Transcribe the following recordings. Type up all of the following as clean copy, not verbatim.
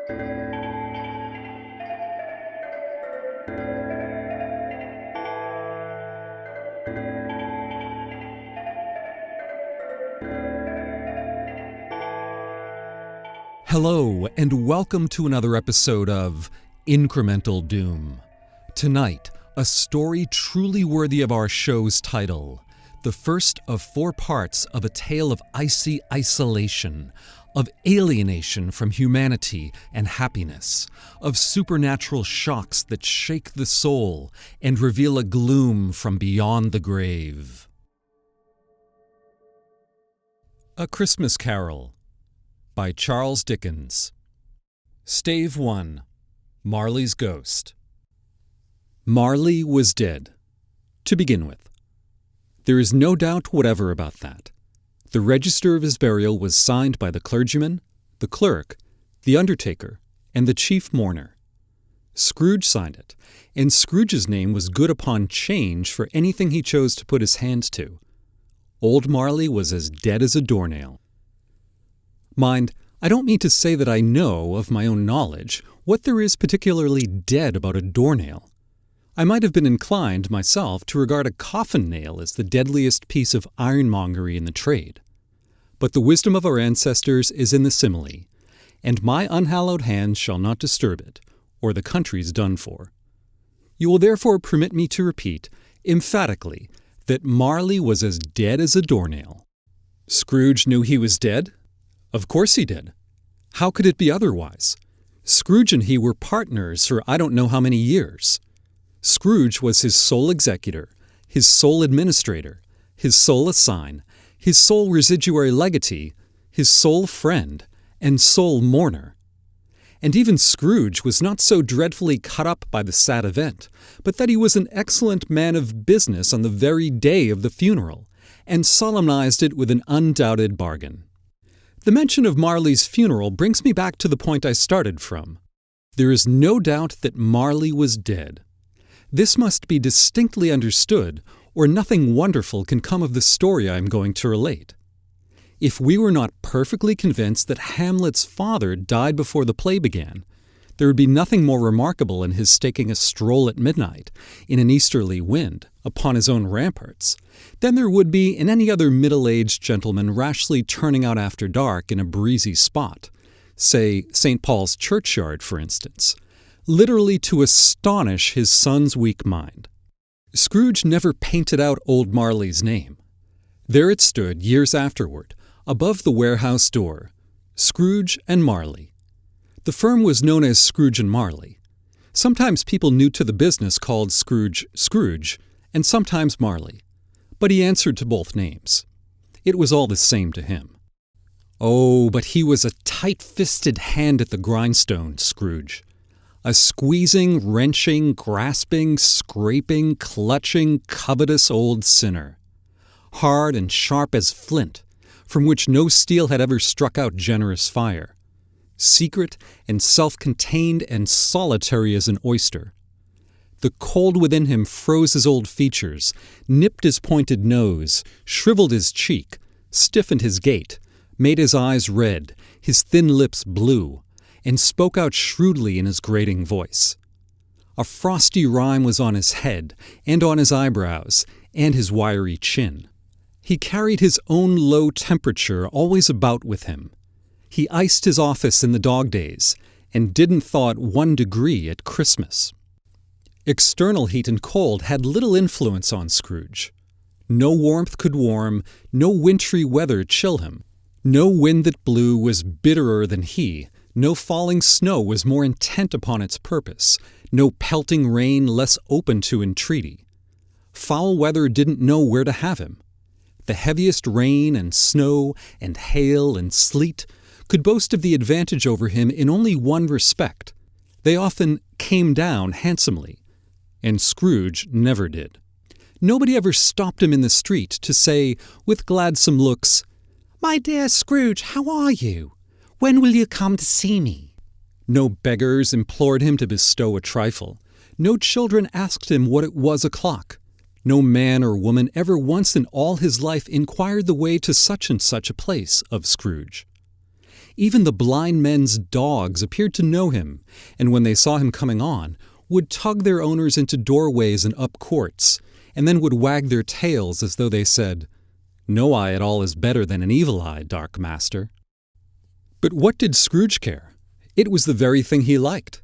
Hello, and welcome to another episode of Incremental Doom. Tonight, a story truly worthy of our show's title, the first of 4 parts of a tale of icy isolation, of alienation from humanity and happiness, of supernatural shocks that shake the soul and reveal a gloom from beyond the grave. A Christmas Carol by Charles Dickens. Stave 1. Marley's Ghost. Marley was dead. To begin with, there is no doubt whatever about that. The register of his burial was signed by the clergyman, the clerk, the undertaker, and the chief mourner. Scrooge signed it, and Scrooge's name was good upon change for anything he chose to put his hand to. Old Marley was as dead as a doornail. Mind, I don't mean to say that I know, of my own knowledge, what there is particularly dead about a doornail. I might have been inclined, myself, to regard a coffin nail as the deadliest piece of ironmongery in the trade. But the wisdom of our ancestors is in the simile, and my unhallowed hand shall not disturb it, or the country's done for. You will therefore permit me to repeat, emphatically, that Marley was as dead as a doornail. Scrooge knew he was dead? Of course he did. How could it be otherwise? Scrooge and he were partners for I don't know how many years. Scrooge was his sole executor, his sole administrator, his sole assign, his sole residuary legatee, his sole friend, and sole mourner. And even Scrooge was not so dreadfully cut up by the sad event, but that he was an excellent man of business on the very day of the funeral, and solemnized it with an undoubted bargain. The mention of Marley's funeral brings me back to the point I started from. There is no doubt that Marley was dead. This must be distinctly understood, or nothing wonderful can come of the story I am going to relate. If we were not perfectly convinced that Hamlet's father died before the play began, there would be nothing more remarkable in his taking a stroll at midnight, in an easterly wind, upon his own ramparts, than there would be in any other middle-aged gentleman rashly turning out after dark in a breezy spot, say St. Paul's churchyard, for instance, literally to astonish his son's weak mind. Scrooge never painted out old Marley's name. There it stood years afterward, above the warehouse door, Scrooge and Marley. The firm was known as Scrooge and Marley. Sometimes people new to the business called Scrooge Scrooge, and sometimes Marley. But he answered to both names. It was all the same to him. Oh, but he was a tight-fisted hand at the grindstone, Scrooge. A squeezing, wrenching, grasping, scraping, clutching, covetous old sinner. Hard and sharp as flint, from which no steel had ever struck out generous fire. Secret and self-contained and solitary as an oyster. The cold within him froze his old features, nipped his pointed nose, shriveled his cheek, stiffened his gait, made his eyes red, his thin lips blue, and spoke out shrewdly in his grating voice. A frosty rime was on his head, and on his eyebrows, and his wiry chin. He carried his own low temperature always about with him. He iced his office in the dog days, and didn't thaw at 1 degree at Christmas. External heat and cold had little influence on Scrooge. No warmth could warm, no wintry weather chill him. No wind that blew was bitterer than he, no falling snow was more intent upon its purpose, no pelting rain less open to entreaty. Foul weather didn't know where to have him. The heaviest rain and snow and hail and sleet could boast of the advantage over him in only one respect. They often came down handsomely, and Scrooge never did. Nobody ever stopped him in the street to say, with gladsome looks, "My dear Scrooge, how are you? When will you come to see me?" No beggars implored him to bestow a trifle. No children asked him what it was o'clock. No man or woman ever once in all his life inquired the way to such and such a place of Scrooge. Even the blind men's dogs appeared to know him, and when they saw him coming on, would tug their owners into doorways and up courts, and then would wag their tails as though they said, "No eye at all is better than an evil eye, dark master." But what did Scrooge care? It was the very thing he liked.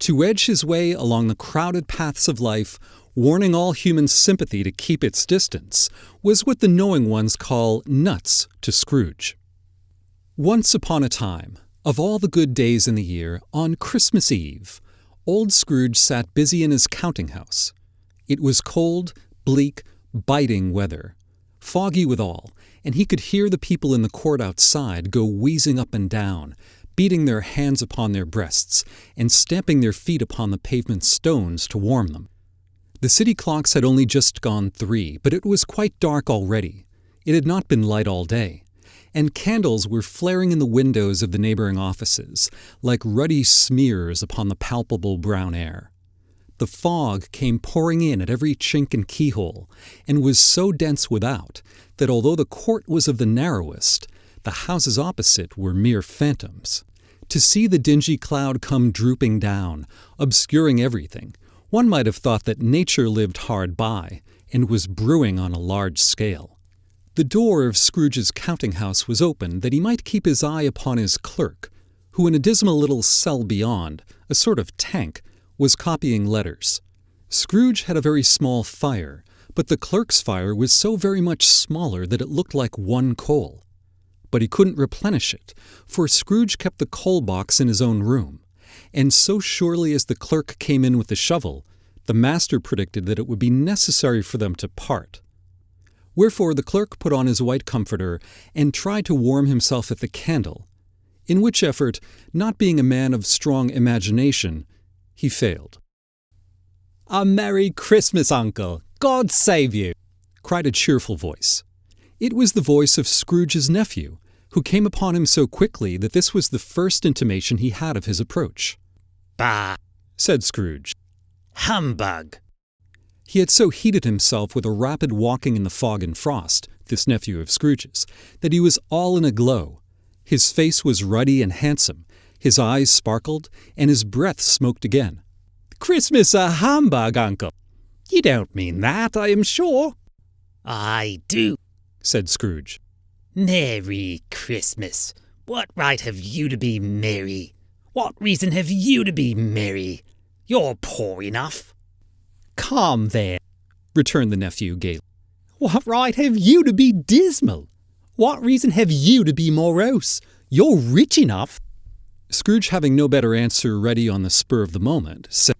To edge his way along the crowded paths of life, warning all human sympathy to keep its distance, was what the knowing ones call nuts to Scrooge. Once upon a time, of all the good days in the year, on Christmas Eve, old Scrooge sat busy in his counting-house. It was cold, bleak, biting weather, foggy withal, and he could hear the people in the court outside go wheezing up and down, beating their hands upon their breasts, and stamping their feet upon the pavement stones to warm them. The city clocks had only just gone 3, but it was quite dark already. It had not been light all day, and candles were flaring in the windows of the neighboring offices, like ruddy smears upon the palpable brown air. The fog came pouring in at every chink and keyhole, and was so dense without that although the court was of the narrowest, the houses opposite were mere phantoms. To see the dingy cloud come drooping down, obscuring everything, one might have thought that nature lived hard by, and was brewing on a large scale. The door of Scrooge's counting-house was open that he might keep his eye upon his clerk, who in a dismal little cell beyond, a sort of tank, was copying letters. Scrooge had a very small fire, but the clerk's fire was so very much smaller that it looked like one coal. But he couldn't replenish it, for Scrooge kept the coal box in his own room, and so surely as the clerk came in with the shovel, the master predicted that it would be necessary for them to part. Wherefore the clerk put on his white comforter and tried to warm himself at the candle, in which effort, not being a man of strong imagination, he failed. "A Merry Christmas, Uncle! God save you!" cried a cheerful voice. It was the voice of Scrooge's nephew, who came upon him so quickly that this was the first intimation he had of his approach. "Bah!" said Scrooge. "Humbug!" He had so heated himself with a rapid walking in the fog and frost, this nephew of Scrooge's, that he was all in a glow. His face was ruddy and handsome, his eyes sparkled, and his breath smoked again. "Christmas a humbug, Uncle! You don't mean that, I am sure." "I do," said Scrooge. "Merry Christmas! What right have you to be merry? What reason have you to be merry? You're poor enough." "Calm there," returned the nephew gaily. "What right have you to be dismal? What reason have you to be morose? You're rich enough." Scrooge, having no better answer ready on the spur of the moment, said,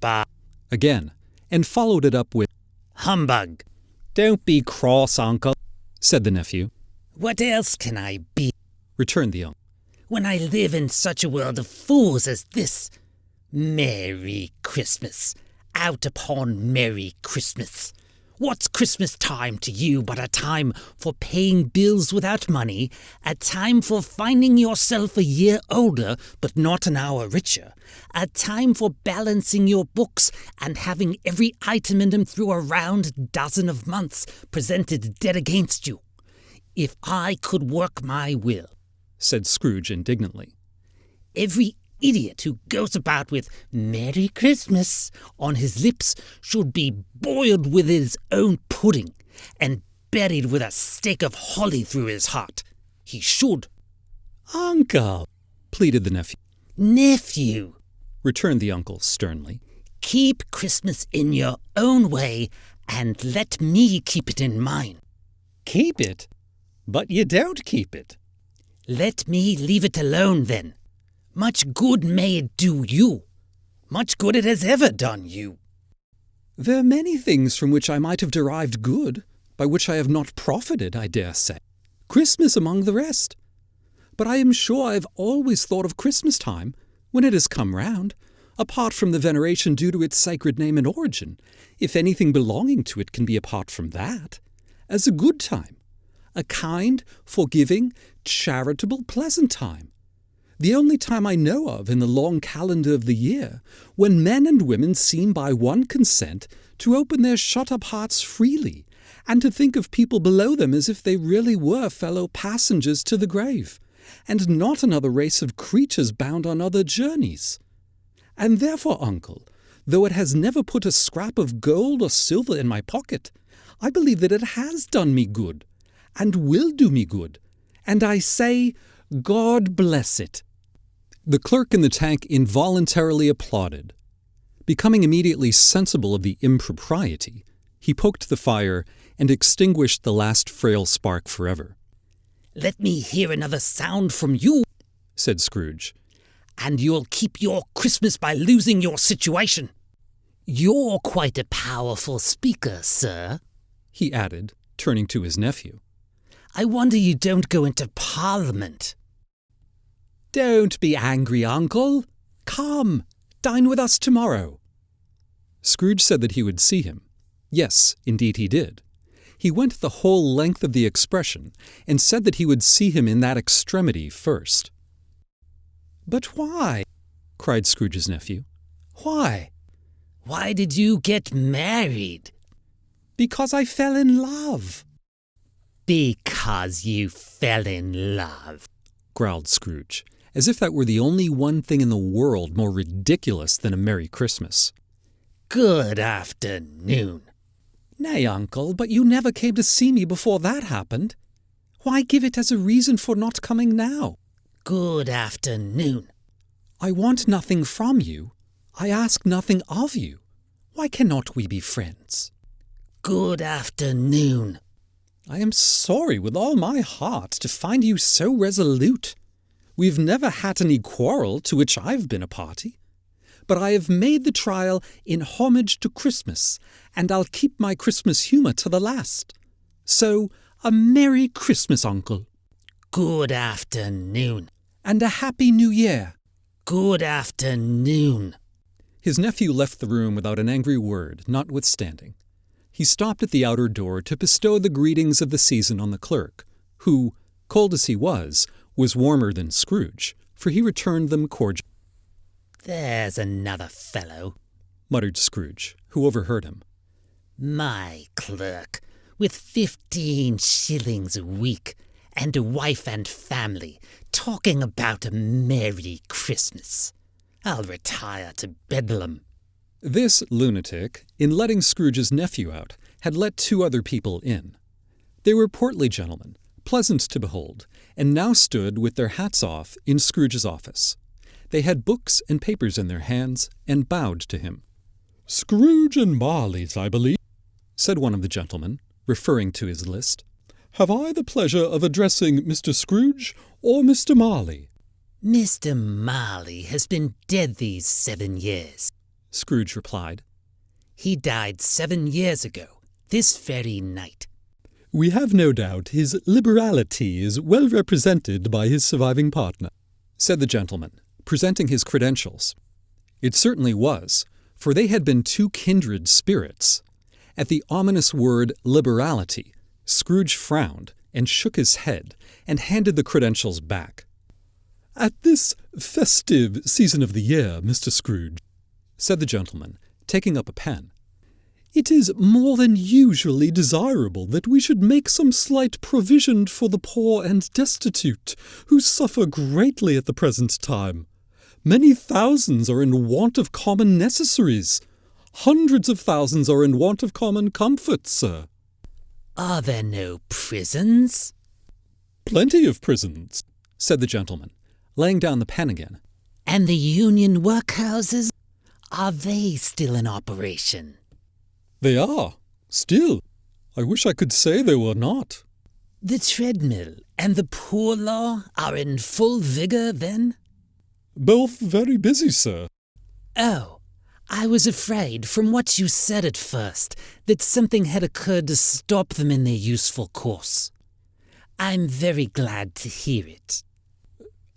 "Bah!" again, and followed it up with, "Humbug!" "Don't be cross, Uncle," said the nephew. "What else can I be, returned the uncle, when I live in such a world of fools as this? Merry Christmas! Out upon Merry Christmas! What's Christmas time to you but a time for paying bills without money, a time for finding yourself a year older but not an hour richer, a time for balancing your books and having every item in them through a round dozen of months presented dead against you? If I could work my will," said Scrooge indignantly, "every idiot who goes about with 'Merry Christmas' on his lips should be boiled with his own pudding and buried with a stake of holly through his heart. He should." "Uncle," pleaded the nephew. "Nephew," returned the uncle sternly, "keep Christmas in your own way and let me keep it in mine." "Keep it? But you don't keep it." "Let me leave it alone, then. Much good may it do you. Much good it has ever done you." "There are many things from which I might have derived good, by which I have not profited, I dare say. Christmas among the rest. But I am sure I have always thought of Christmas time, when it has come round, apart from the veneration due to its sacred name and origin, if anything belonging to it can be apart from that, as a good time, a kind, forgiving, charitable, pleasant time. The only time I know of in the long calendar of the year, when men and women seem by one consent to open their shut-up hearts freely, and to think of people below them as if they really were fellow passengers to the grave, and not another race of creatures bound on other journeys. And therefore, uncle, though it has never put a scrap of gold or silver in my pocket, I believe that it has done me good, and will do me good, and I say, God bless it." The clerk in the tank involuntarily applauded. Becoming immediately sensible of the impropriety, he poked the fire and extinguished the last frail spark forever. "Let me hear another sound from you," said Scrooge. "and you'll keep your Christmas by losing your situation. You're quite a powerful speaker, sir," he added, turning to his nephew. "I wonder you don't go into Parliament." "Don't be angry, uncle. Come, dine with us tomorrow." Scrooge said that he would see him. Yes, indeed he did. He went the whole length of the expression, and said that he would see him in that extremity first. "But why?" cried Scrooge's nephew. "Why?" "Why did you get married?" "Because I fell in love." "Because you fell in love," growled Scrooge, as if that were the only one thing in the world more ridiculous than a Merry Christmas. "Good afternoon." "Nay, uncle, but you never came to see me before that happened. Why give it as a reason for not coming now?" "Good afternoon." "I want nothing from you. I ask nothing of you. Why cannot we be friends?" "Good afternoon." "I am sorry with all my heart to find you so resolute. We've never had any quarrel to which I've been a party. But I have made the trial in homage to Christmas, and I'll keep my Christmas humour to the last. So, a Merry Christmas, uncle." "Good afternoon." "And a Happy New Year." "Good afternoon." His nephew left the room without an angry word, notwithstanding. He stopped at the outer door to bestow the greetings of the season on the clerk, who, cold as he was warmer than Scrooge, for he returned them cordially. "There's another fellow," muttered Scrooge, who overheard him. "My clerk, with 15 shillings a week, and a wife and family, talking about a Merry Christmas. I'll retire to Bedlam." This lunatic, in letting Scrooge's nephew out, had let 2 other people in. They were portly gentlemen, pleasant to behold, and now stood with their hats off in Scrooge's office. They had books and papers in their hands, and bowed to him. "Scrooge and Marley's, I believe," said one of the gentlemen, referring to his list. "Have I the pleasure of addressing Mr. Scrooge or Mr. Marley?" "Mr. Marley has been dead these 7 years," Scrooge replied. "He died 7 years ago, this very night." "We have no doubt his liberality is well represented by his surviving partner," said the gentleman, presenting his credentials. It certainly was, for they had been 2 kindred spirits. At the ominous word liberality, Scrooge frowned and shook his head and handed the credentials back. "At this festive season of the year, Mr. Scrooge," said the gentleman, taking up a pen, "it is more than usually desirable that we should make some slight provision for the poor and destitute, who suffer greatly at the present time. Many thousands are in want of common necessaries. Hundreds of thousands are in want of common comforts, sir." "Are there no prisons?" "Plenty of prisons," said the gentleman, laying down the pen again. "And the union workhouses? Are they still in operation?" "They are, still. I wish I could say they were not." "The treadmill and the poor law are in full vigor, then?" "Both very busy, sir." "Oh, I was afraid, from what you said at first, that something had occurred to stop them in their useful course. I'm very glad to hear it."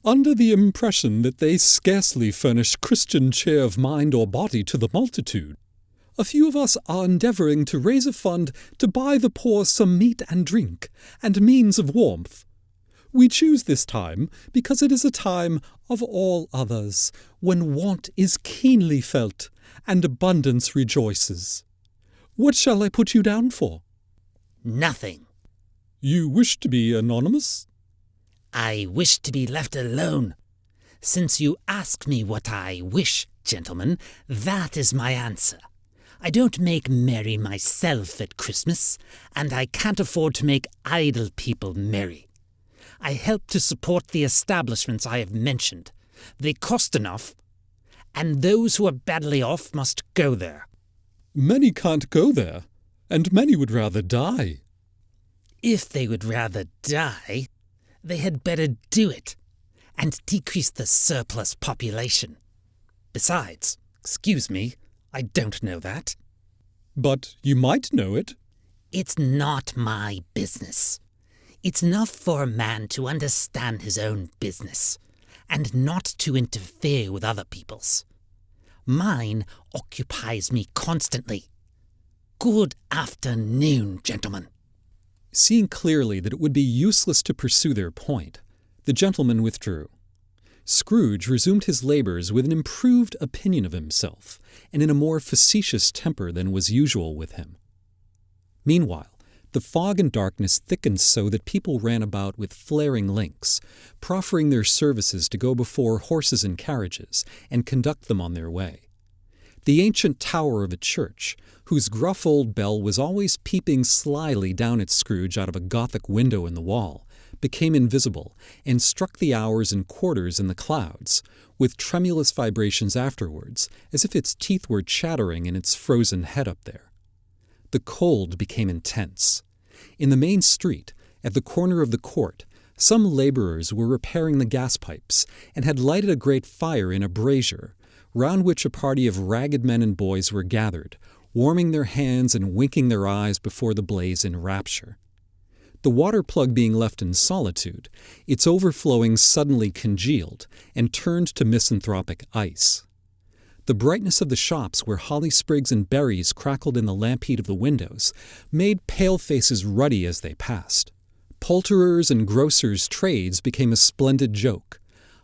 "Under the impression that they scarcely furnish Christian cheer of mind or body to the multitude, a few of us are endeavouring to raise a fund to buy the poor some meat and drink, and means of warmth. We choose this time because it is a time of all others, when want is keenly felt, and abundance rejoices. What shall I put you down for?" "Nothing." "You wish to be anonymous?" I wish to be left alone. Since you ask me what I wish, gentlemen, that is my answer. I don't make merry myself at Christmas, and I can't afford to make idle people merry. I help to support the establishments I have mentioned. They cost enough, and those who are badly off must go there. Many can't go there, and many would rather die. If they would rather die, they had better do it, and decrease the surplus population. Besides, excuse me, I don't know that. But you might know it. It's not my business. It's enough for a man to understand his own business, and not to interfere with other people's. Mine occupies me constantly. Good afternoon, gentlemen. Seeing clearly that it would be useless to pursue their point, the gentleman withdrew. Scrooge resumed his labours with an improved opinion of himself, and in a more facetious temper than was usual with him. Meanwhile, the fog and darkness thickened so that people ran about with flaring links, proffering their services to go before horses and carriages and conduct them on their way. The ancient tower of a church, whose gruff old bell was always peeping slyly down at Scrooge out of a Gothic window in the wall, became invisible and struck the hours and quarters in the clouds, with tremulous vibrations afterwards, as if its teeth were chattering in its frozen head up there. The cold became intense. In the main street, at the corner of the court, some labourers were repairing the gas pipes, and had lighted a great fire in a brazier, round which a party of ragged men and boys were gathered, warming their hands and winking their eyes before the blaze in rapture. The water plug being left in solitude, its overflowing suddenly congealed, and turned to misanthropic ice. The brightness of the shops where holly sprigs and berries crackled in the lamp heat of the windows made pale faces ruddy as they passed. Poulterers' and grocers' trades became a splendid joke,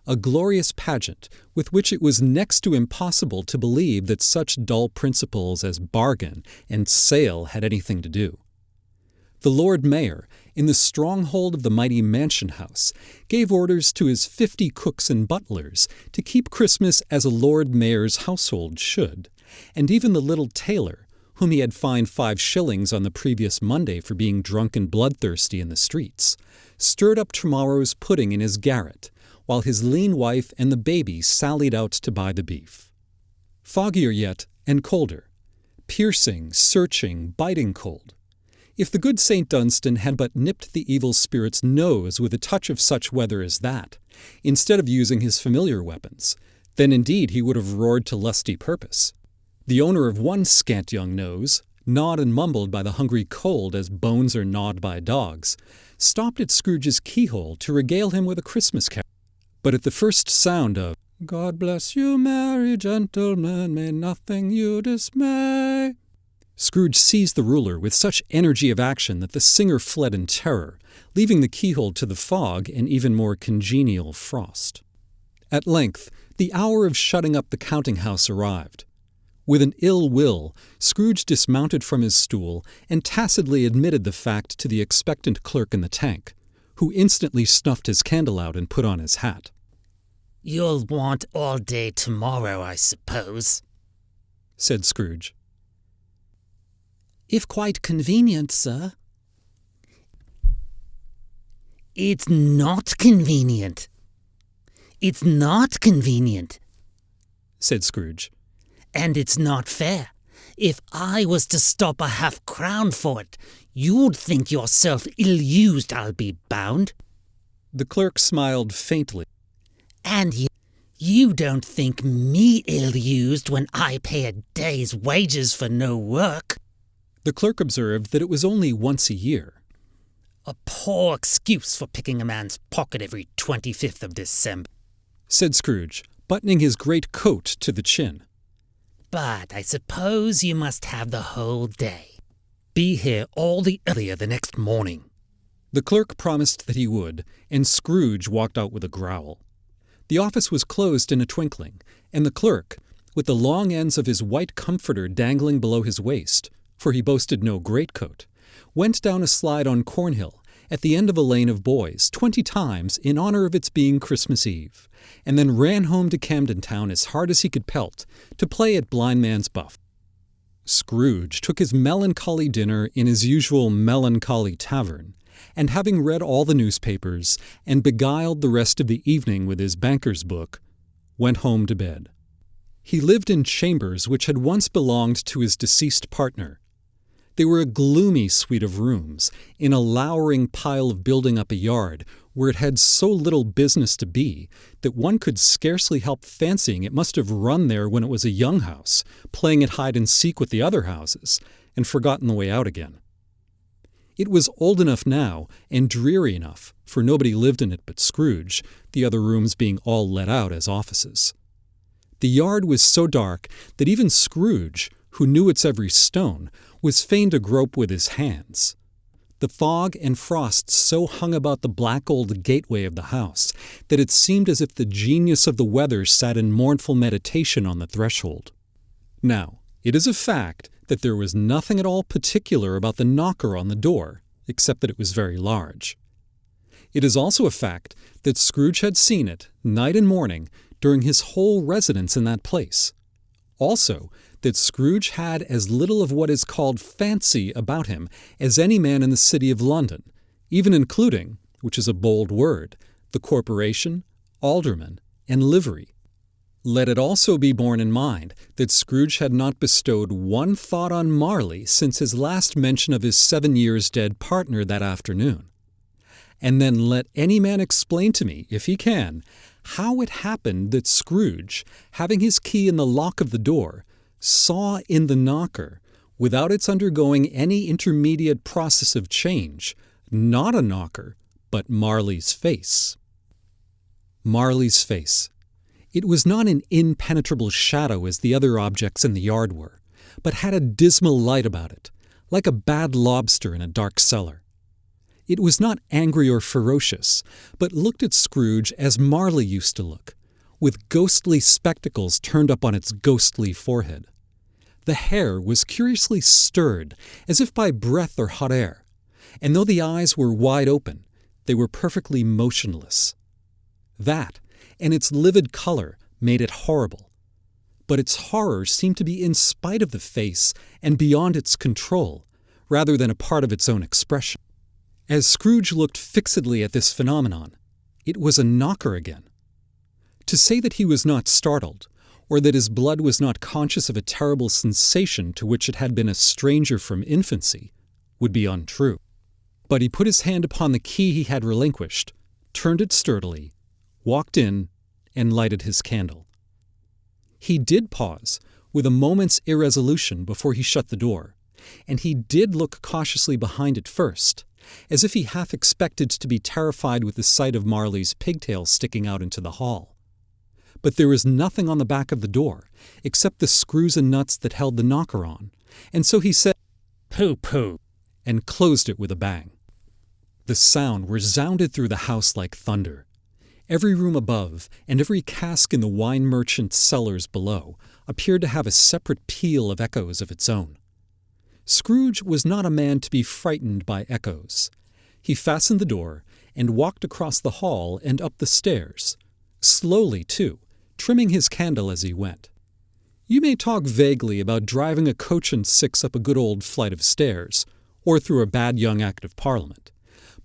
a glorious pageant with which it was next to impossible to believe that such dull principles as bargain and sale had anything to do. The Lord Mayor, in the stronghold of the mighty mansion house, gave orders to his 50 cooks and butlers to keep Christmas as a Lord Mayor's household should, and even the little tailor, whom he had fined 5 shillings on the previous Monday for being drunk and bloodthirsty in the streets, stirred up tomorrow's pudding in his garret, while his lean wife and the baby sallied out to buy the beef. Foggier yet, and colder. Piercing, searching, biting cold. If the good St. Dunstan had but nipped the evil spirit's nose with a touch of such weather as that, instead of using his familiar weapons, then indeed he would have roared to lusty purpose. The owner of one scant young nose, gnawed and mumbled by the hungry cold as bones are gnawed by dogs, stopped at Scrooge's keyhole to regale him with a Christmas carol. But at the first sound of "God bless you, merry gentlemen, may nothing you dismay," Scrooge seized the ruler with such energy of action that the singer fled in terror, leaving the keyhole to the fog and even more congenial frost. At length, the hour of shutting up the counting-house arrived. With an ill will, Scrooge dismounted from his stool and tacitly admitted the fact to the expectant clerk in the tank, who instantly snuffed his candle out and put on his hat. "You'll want all day tomorrow, I suppose," said Scrooge. "If quite convenient, sir." "It's not convenient. It's not convenient," said Scrooge. "And it's not fair. If I was to stop a half-crown for it, you'd think yourself ill-used, I'll be bound." The clerk smiled faintly. "And you don't think me ill-used when I pay a day's wages for no work." The clerk observed that it was only once a year. "A poor excuse for picking a man's pocket every 25th of December," said Scrooge, buttoning his great coat to the chin. "But I suppose you must have the whole day. Be here all the earlier the next morning." The clerk promised that he would, and Scrooge walked out with a growl. The office was closed in a twinkling, and the clerk, with the long ends of his white comforter dangling below his waist, for he boasted no greatcoat, went down a slide on Cornhill at the end of a lane of boys 20 times in honor of its being Christmas Eve, and then ran home to Camden Town as hard as he could pelt to play at blind man's buff. Scrooge took his melancholy dinner in his usual melancholy tavern, and having read all the newspapers and beguiled the rest of the evening with his banker's book, went home to bed. He lived in chambers which had once belonged to his deceased partner. They were a gloomy suite of rooms, in a lowering pile of building up a yard where it had so little business to be that one could scarcely help fancying it must have run there when it was a young house, playing at hide-and-seek with the other houses, and forgotten the way out again. It was old enough now, and dreary enough, for nobody lived in it but Scrooge, the other rooms being all let out as offices. The yard was so dark that even Scrooge, who knew its every stone, was fain to grope with his hands. The fog and frost so hung about the black old gateway of the house that it seemed as if the genius of the weather sat in mournful meditation on the threshold. Now, it is a fact that there was nothing at all particular about the knocker on the door, except that it was very large. It is also a fact that Scrooge had seen it, night and morning, during his whole residence in that place. Also, that Scrooge had as little of what is called fancy about him as any man in the city of London, even including, which is a bold word, the corporation, alderman, and livery. Let it also be borne in mind that Scrooge had not bestowed one thought on Marley since his last mention of his 7 years dead partner that afternoon. And then let any man explain to me, if he can, how it happened that Scrooge, having his key in the lock of the door, saw in the knocker, without its undergoing any intermediate process of change, not a knocker, but Marley's face. Marley's face. It was not an impenetrable shadow as the other objects in the yard were, but had a dismal light about it, like a bad lobster in a dark cellar. It was not angry or ferocious, but looked at Scrooge as Marley used to look, with ghostly spectacles turned up on its ghostly forehead. The hair was curiously stirred, as if by breath or hot air, and though the eyes were wide open, they were perfectly motionless. That, and its livid color, made it horrible. But its horror seemed to be in spite of the face and beyond its control, rather than a part of its own expression. As Scrooge looked fixedly at this phenomenon, it was a knocker again. To say that he was not startled, or that his blood was not conscious of a terrible sensation to which it had been a stranger from infancy, would be untrue. But he put his hand upon the key he had relinquished, turned it sturdily, walked in, and lighted his candle. He did pause, with a moment's irresolution before he shut the door, and he did look cautiously behind it first, as if he half expected to be terrified with the sight of Marley's pigtails sticking out into the hall. But there was nothing on the back of the door, except the screws and nuts that held the knocker on, and so he said, "Pooh-pooh," and closed it with a bang. The sound resounded through the house like thunder. Every room above, and every cask in the wine merchant's cellars below, appeared to have a separate peal of echoes of its own. Scrooge was not a man to be frightened by echoes. He fastened the door, and walked across the hall and up the stairs, slowly too, trimming his candle as he went. You may talk vaguely about driving a coach and six up a good old flight of stairs, or through a bad young Act of Parliament,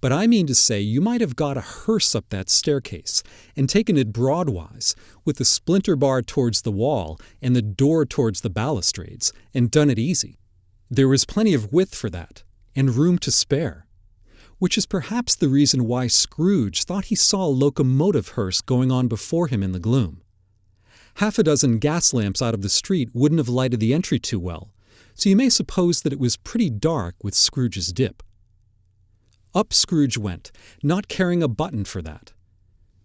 but I mean to say you might have got a hearse up that staircase and taken it broadwise, with the splinter bar towards the wall and the door towards the balustrades, and done it easy. There was plenty of width for that, and room to spare, which is perhaps the reason why Scrooge thought he saw a locomotive hearse going on before him in the gloom. Half a dozen gas lamps out of the street wouldn't have lighted the entry too well, so you may suppose that it was pretty dark with Scrooge's dip. Up Scrooge went, not caring a button for that.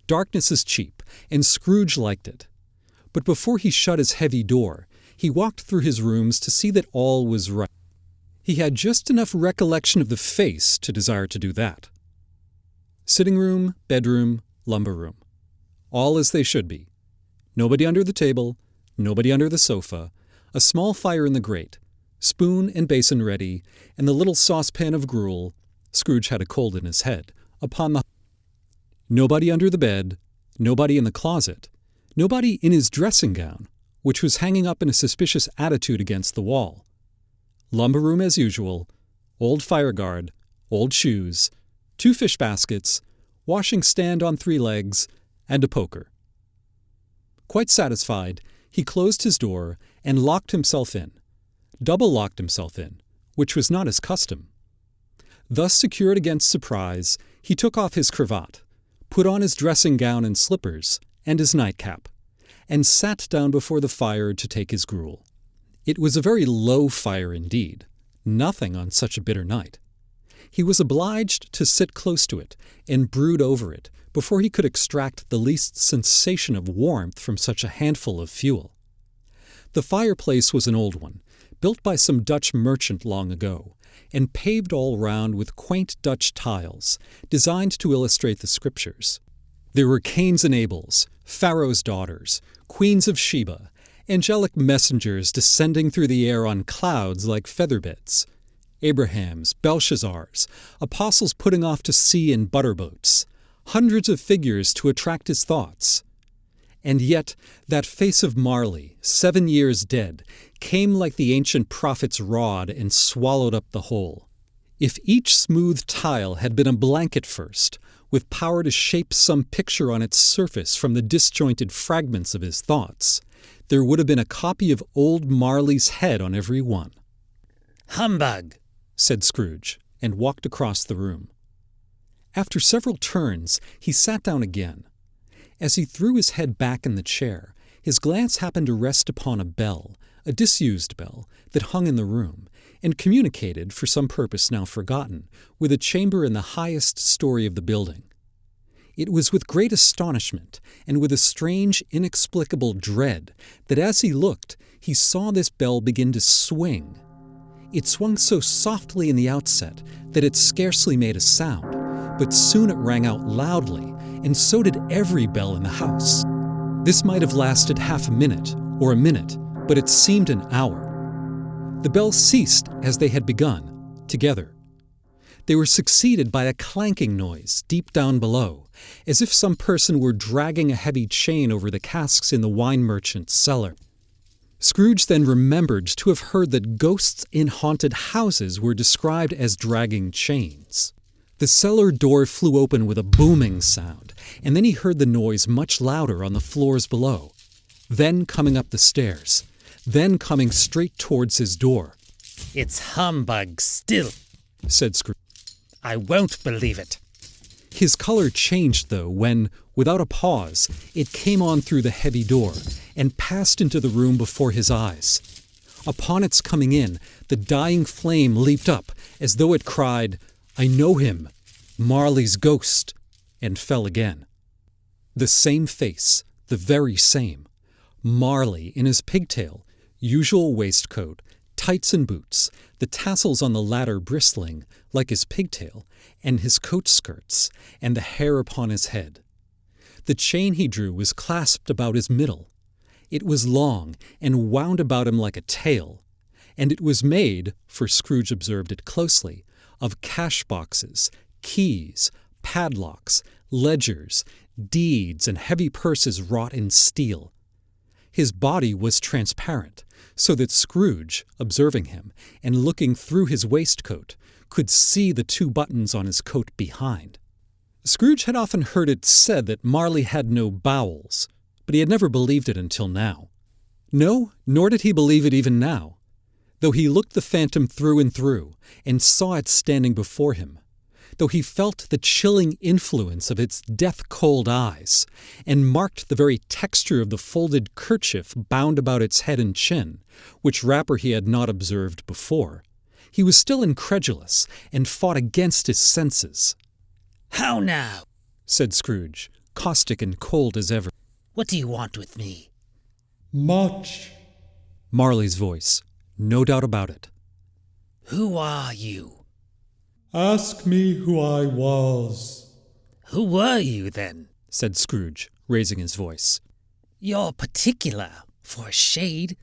Darkness is cheap, and Scrooge liked it. But before he shut his heavy door, he walked through his rooms to see that all was right. He had just enough recollection of the face to desire to do that. Sitting room, bedroom, lumber room. All as they should be. Nobody under the table, nobody under the sofa, a small fire in the grate, spoon and basin ready, and the little saucepan of gruel, Scrooge had a cold in his head. Upon the... Nobody under the bed, nobody in the closet, nobody in his dressing gown, which was hanging up in a suspicious attitude against the wall. Lumber room as usual, old fire guard, old shoes, 2 fish baskets, washing stand on 3 legs, and a poker. Quite satisfied, he closed his door and locked himself in, double-locked himself in, which was not his custom. Thus secured against surprise, he took off his cravat, put on his dressing gown and slippers, and his nightcap, and sat down before the fire to take his gruel. It was a very low fire indeed, nothing on such a bitter night. He was obliged to sit close to it and brood over it before he could extract the least sensation of warmth from such a handful of fuel. The fireplace was an old one, built by some Dutch merchant long ago, and paved all round with quaint Dutch tiles, designed to illustrate the Scriptures. There were Cains and Abels, Pharaoh's daughters, queens of Sheba, angelic messengers descending through the air on clouds like featherbeds, Abrahams, Belshazzars, apostles putting off to sea in butterboats, hundreds of figures to attract his thoughts. And yet that face of Marley, 7 years dead, came like the ancient prophet's rod and swallowed up the whole. If each smooth tile had been a blanket first, with power to shape some picture on its surface from the disjointed fragments of his thoughts, there would have been a copy of old Marley's head on every one. "Humbug," said Scrooge, and walked across the room. After several turns, he sat down again. As he threw his head back in the chair, his glance happened to rest upon a bell, a disused bell, that hung in the room, and communicated, for some purpose now forgotten, with a chamber in the highest story of the building. It was with great astonishment, and with a strange, inexplicable dread, that as he looked, he saw this bell begin to swing. It swung so softly in the outset that it scarcely made a sound, but soon it rang out loudly, and so did every bell in the house. This might have lasted half a minute, or a minute, but it seemed an hour. The bells ceased as they had begun, together. They were succeeded by a clanking noise deep down below, as if some person were dragging a heavy chain over the casks in the wine merchant's cellar. Scrooge then remembered to have heard that ghosts in haunted houses were described as dragging chains. The cellar door flew open with a booming sound, and then he heard the noise much louder on the floors below, then coming up the stairs, then coming straight towards his door. "It's humbug still," said Scrooge. "I won't believe it." His color changed, though, when, without a pause, it came on through the heavy door and passed into the room before his eyes. Upon its coming in, the dying flame leaped up, as though it cried, "I know him, Marley's ghost," and fell again. The same face, the very same. Marley in his pigtail, usual waistcoat, tights and boots, the tassels on the latter bristling, like his pigtail, and his coat skirts, and the hair upon his head. The chain he drew was clasped about his middle. It was long, and wound about him like a tail, and it was made, for Scrooge observed it closely, of cash boxes, keys, padlocks, ledgers, deeds, and heavy purses wrought in steel. His body was transparent, so that Scrooge, observing him, and looking through his waistcoat, could see the 2 buttons on his coat behind. Scrooge had often heard it said that Marley had no bowels, but he had never believed it until now. No, nor did he believe it even now, though he looked the phantom through and through, and saw it standing before him, though he felt the chilling influence of its death-cold eyes, and marked the very texture of the folded kerchief bound about its head and chin, which wrapper he had not observed before. He was still incredulous, and fought against his senses. "How now?" said Scrooge, caustic and cold as ever. "What do you want with me?" "Much." Marley's voice, no doubt about it. "Who are you?" "Ask me who I was." "Who were you, then?" said Scrooge, raising his voice. "You're particular, for a shade."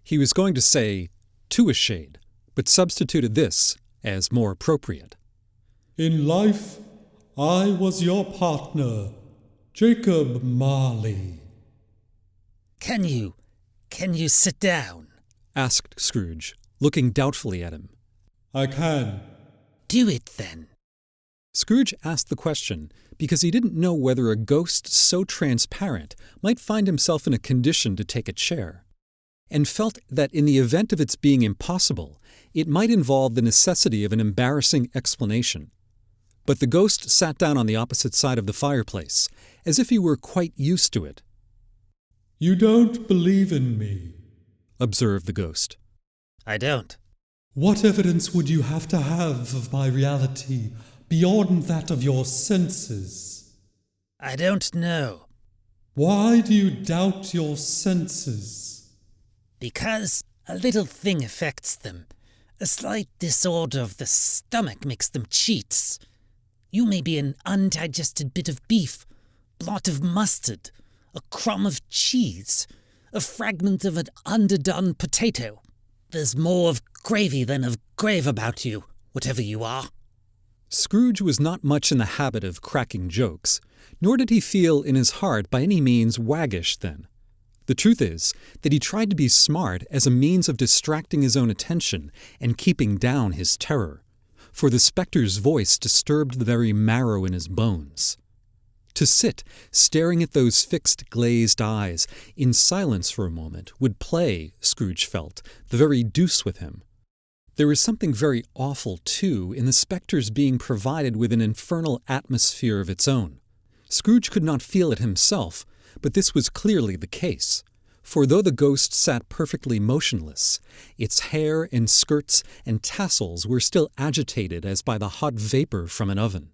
He was going to say, "to a shade," but substituted this as more appropriate. In life, I was your partner, Jacob Marley. Can you sit down? asked Scrooge, looking doubtfully at him. I can. Do it then. Scrooge asked the question because he didn't know whether a ghost so transparent might find himself in a condition to take a chair, and felt that in the event of its being impossible, it might involve the necessity of an embarrassing explanation. But the ghost sat down on the opposite side of the fireplace, as if he were quite used to it. You don't believe in me, observed the ghost. I don't. What evidence would you have to have of my reality beyond that of your senses? I don't know. Why do you doubt your senses? Because a little thing affects them. A slight disorder of the stomach makes them cheats. You may be an undigested bit of beef, blot of mustard, a crumb of cheese, a fragment of an underdone potato. There's more of gravy than of grave about you, whatever you are. Scrooge was not much in the habit of cracking jokes, nor did he feel in his heart by any means waggish then. The truth is that he tried to be smart as a means of distracting his own attention and keeping down his terror, for the spectre's voice disturbed the very marrow in his bones. To sit staring at those fixed glazed eyes in silence for a moment would play, Scrooge felt, the very deuce with him. There was something very awful, too, in the spectre's being provided with an infernal atmosphere of its own. Scrooge could not feel it himself, but this was clearly the case. For though the ghost sat perfectly motionless, its hair and skirts and tassels were still agitated as by the hot vapor from an oven.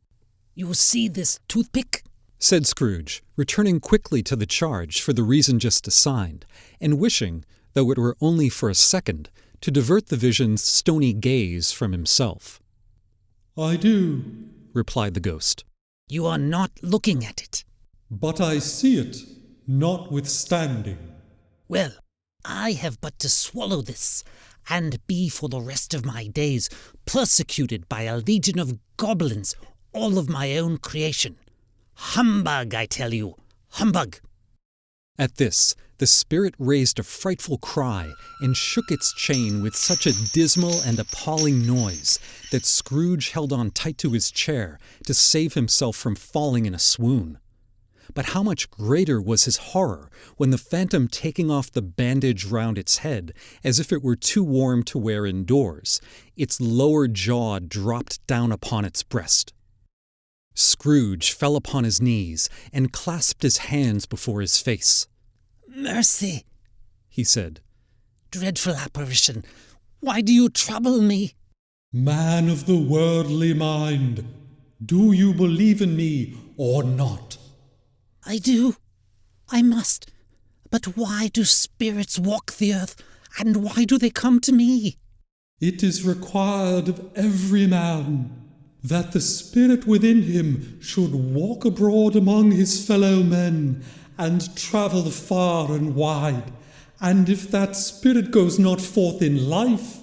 You see this toothpick? Said Scrooge, returning quickly to the charge for the reason just assigned, and wishing, though it were only for a second, to divert the vision's stony gaze from himself. I do, replied the ghost. You are not looking at it. But I see it, notwithstanding. Well, I have but to swallow this, and be for the rest of my days persecuted by a legion of goblins, all of my own creation. Humbug, I tell you, humbug! At this, the spirit raised a frightful cry and shook its chain with such a dismal and appalling noise that Scrooge held on tight to his chair to save himself from falling in a swoon. But how much greater was his horror when the phantom, taking off the bandage round its head, as if it were too warm to wear indoors, its lower jaw dropped down upon its breast. Scrooge fell upon his knees and clasped his hands before his face. Mercy, he said. Dreadful apparition, why do you trouble me? Man of the worldly mind, do you believe in me or not? I do. I must. But why do spirits walk the earth, and why do they come to me? It is required of every man that the spirit within him should walk abroad among his fellow men and travel far and wide, and if that spirit goes not forth in life,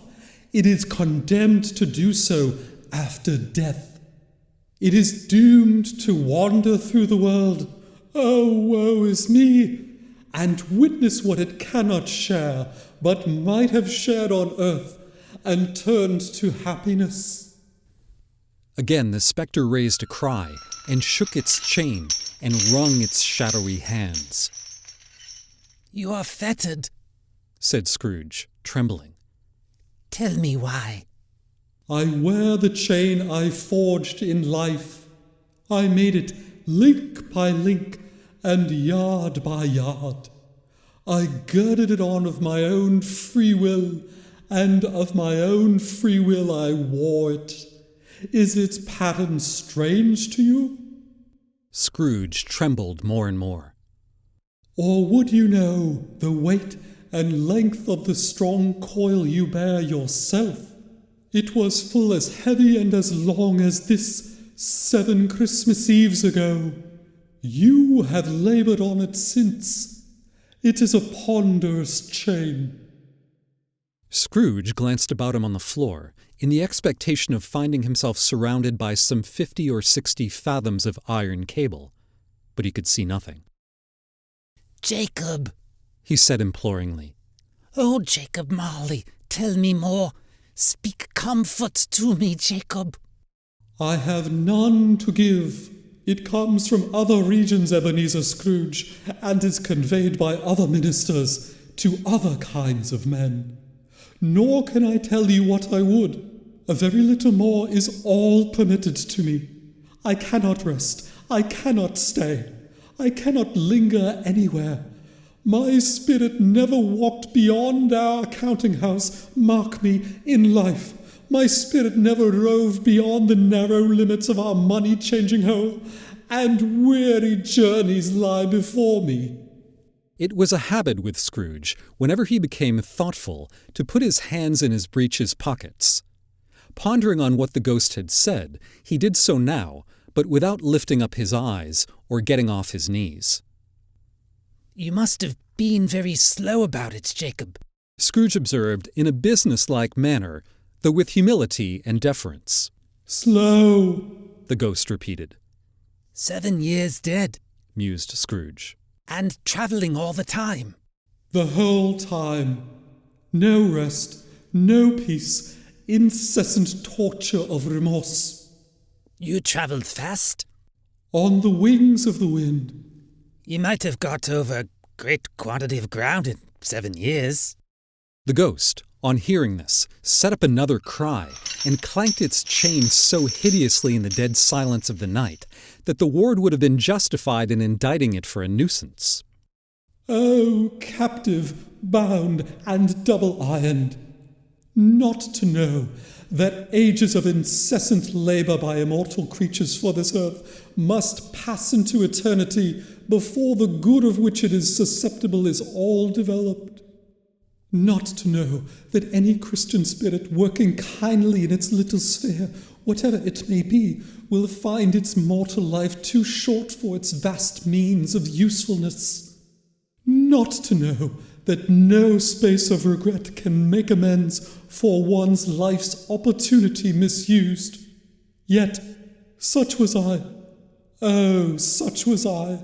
it is condemned to do so after death. It is doomed to wander through the world, oh, woe is me, and witness what it cannot share, but might have shared on earth, and turned to happiness. Again the spectre raised a cry, and shook its chain, and wrung its shadowy hands. You are fettered, said Scrooge, trembling. Tell me why. I wear the chain I forged in life. I made it link by link, and yard by yard. I girded it on of my own free will, and of my own free will I wore it. Is its pattern strange to you? Scrooge trembled more and more. Or would you know the weight and length of the strong coil you bear yourself? It was full as heavy and as long as this 7 Christmas Eves ago. You have laboured on it since. It is a ponderous chain. Scrooge glanced about him on the floor, in the expectation of finding himself surrounded by some 50 or 60 fathoms of iron cable, but he could see nothing. "Jacob," he said imploringly. "Oh, Jacob Marley, tell me more. Speak comfort to me, Jacob." I have none to give. It comes from other regions, Ebenezer Scrooge, and is conveyed by other ministers to other kinds of men. Nor can I tell you what I would. A very little more is all permitted to me. I cannot rest. I cannot stay. I cannot linger anywhere. My spirit never walked beyond our counting-house, mark me, in life. My spirit never roved beyond the narrow limits of our money-changing hole, and weary journeys lie before me. It was a habit with Scrooge, whenever he became thoughtful, to put his hands in his breeches pockets. Pondering on what the ghost had said, he did so now, but without lifting up his eyes or getting off his knees. "You must have been very slow about it, Jacob," Scrooge observed in a businesslike manner, though with humility and deference. Slow, the ghost repeated. 7 years dead, mused Scrooge. and travelling all the time. the whole time. No rest, no peace, incessant torture of remorse. You travelled fast? On the wings of the wind. You might have got over a great quantity of ground in 7 years. The ghost, on hearing this, set up another cry and clanked its chain so hideously in the dead silence of the night that the ward would have been justified in indicting it for a nuisance. Oh, captive, bound, and double-ironed, not to know that ages of incessant labour by immortal creatures for this earth must pass into eternity before the good of which it is susceptible is all developed. Not to know that any Christian spirit working kindly in its little sphere, whatever it may be, will find its mortal life too short for its vast means of usefulness. Not to know that no space of regret can make amends for one's life's opportunity misused. Yet, such was I. Oh, such was I.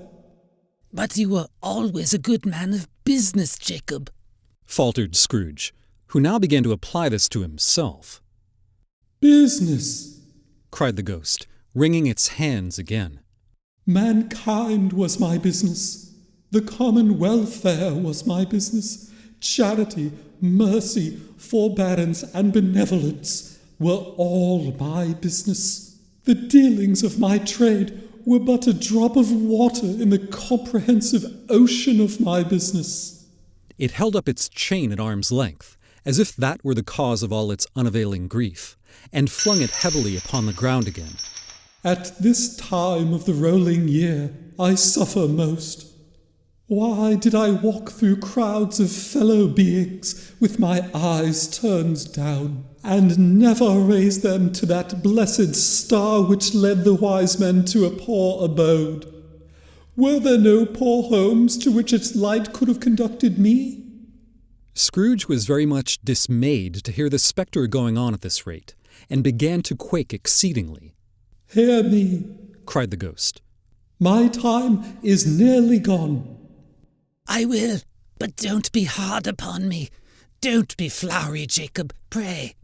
But you were always a good man of business, Jacob, faltered Scrooge, who now began to apply this to himself. Business, cried the ghost, wringing its hands again. Mankind was my business. The common welfare was my business. Charity, mercy, forbearance, and benevolence were all my business. The dealings of my trade were but a drop of water in the comprehensive ocean of my business. It held up its chain at arm's length, as if that were the cause of all its unavailing grief, and flung it heavily upon the ground again. At this time of the rolling year, I suffer most. Why did I walk through crowds of fellow beings with my eyes turned down, and never raise them to that blessed star which led the wise men to a poor abode? Were there no poor homes to which its light could have conducted me? Scrooge was very much dismayed to hear the spectre going on at this rate, and began to quake exceedingly. Hear me, cried the ghost. My time is nearly gone. I will, but don't be hard upon me. Don't be flowery, Jacob, pray.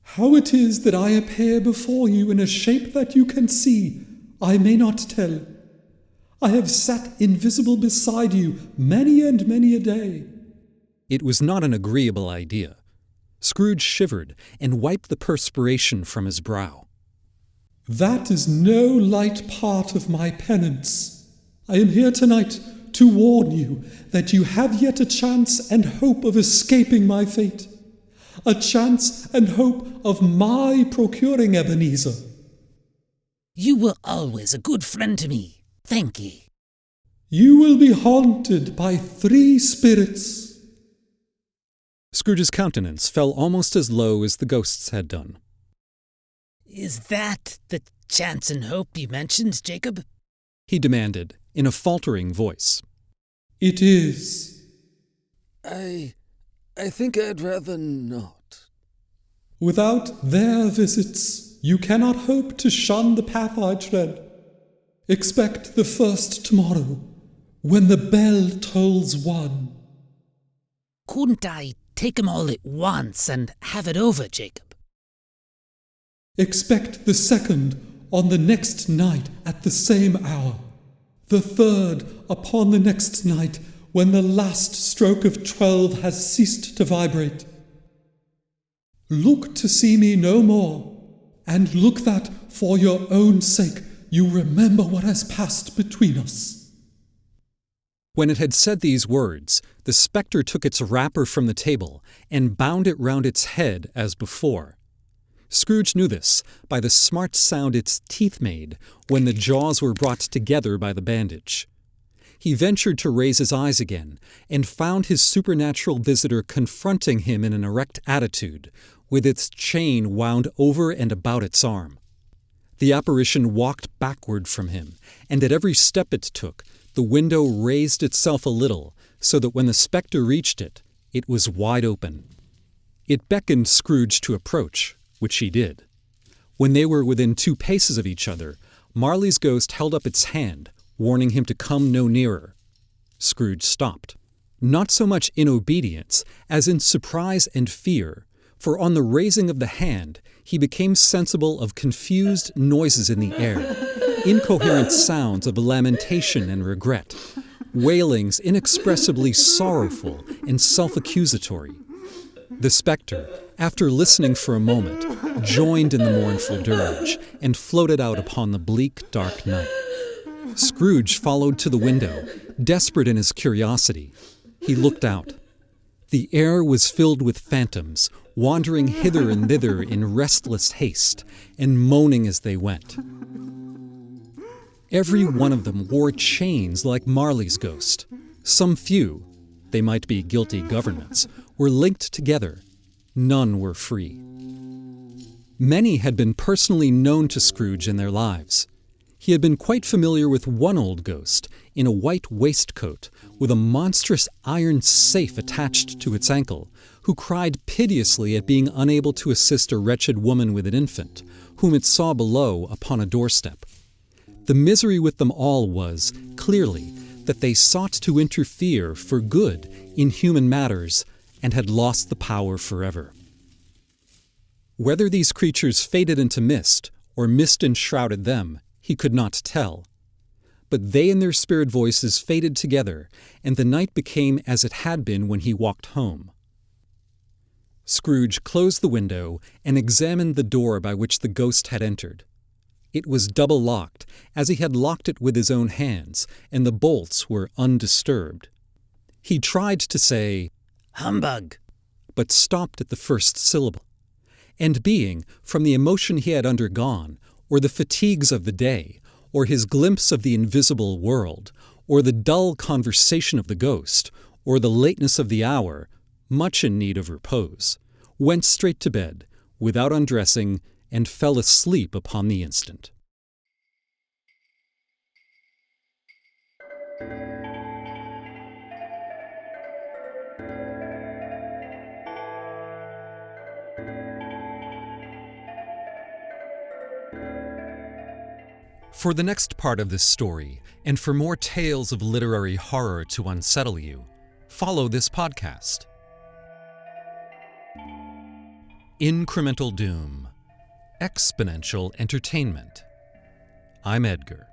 How it is that I appear before you in a shape that you can see, I may not tell. I have sat invisible beside you many and many a day. It was not an agreeable idea. Scrooge shivered and wiped the perspiration from his brow. That is no light part of my penance. I am here tonight to warn you that you have yet a chance and hope of escaping my fate. A chance and hope of my procuring, Ebenezer. You were always a good friend to me. Thank ye. You will be haunted by 3 spirits. Scrooge's countenance fell almost as low as the ghost's had done. Is that the chance and hope you mentioned, Jacob? He demanded, in a faltering voice. It is. I I think I'd rather not. Without their visits, you cannot hope to shun the path I tread. Expect the first tomorrow, when the bell tolls 1. Couldn't I take 'em all at once and have it over, Jacob? Expect the second on the next night at the same hour. The third upon the next night, when the last stroke of 12 has ceased to vibrate. Look to see me no more, and look that, for your own sake, you remember what has passed between us. When it had said these words, the spectre took its wrapper from the table and bound it round its head as before. Scrooge knew this by the smart sound its teeth made when the jaws were brought together by the bandage. He ventured to raise his eyes again, and found his supernatural visitor confronting him in an erect attitude, with its chain wound over and about its arm. The apparition walked backward from him, and at every step it took, the window raised itself a little, so that when the spectre reached it, it was wide open. It beckoned Scrooge to approach, which he did. When they were within 2 paces of each other, Marley's ghost held up its hand, warning him to come no nearer. Scrooge stopped, not so much in obedience as in surprise and fear, for on the raising of the hand he became sensible of confused noises in the air, incoherent sounds of lamentation and regret, wailings inexpressibly sorrowful and self-accusatory. The spectre, after listening for a moment, joined in the mournful dirge and floated out upon the bleak, dark night. Scrooge followed to the window, desperate in his curiosity. He looked out. The air was filled with phantoms, wandering hither and thither in restless haste, and moaning as they went. Every one of them wore chains like Marley's ghost. Some few, they might be guilty governments, were linked together. None were free. Many had been personally known to Scrooge in their lives. He had been quite familiar with one old ghost in a white waistcoat with a monstrous iron safe attached to its ankle, who cried piteously at being unable to assist a wretched woman with an infant, whom it saw below upon a doorstep. The misery with them all was, clearly, that they sought to interfere for good in human matters and had lost the power forever. Whether these creatures faded into mist or mist enshrouded them, he could not tell. But they and their spirit voices faded together, and the night became as it had been when he walked home. Scrooge closed the window and examined the door by which the ghost had entered. It was double-locked, as he had locked it with his own hands, and the bolts were undisturbed. He tried to say, "Humbug," but stopped at the first syllable. And being, from the emotion he had undergone, or the fatigues of the day, or his glimpse of the invisible world, or the dull conversation of the ghost, or the lateness of the hour, much in need of repose, went straight to bed, without undressing, and fell asleep upon the instant. For the next part of this story, and for more tales of literary horror to unsettle you, follow this podcast. Incremental Doom, Exponential Entertainment. I'm Edgar.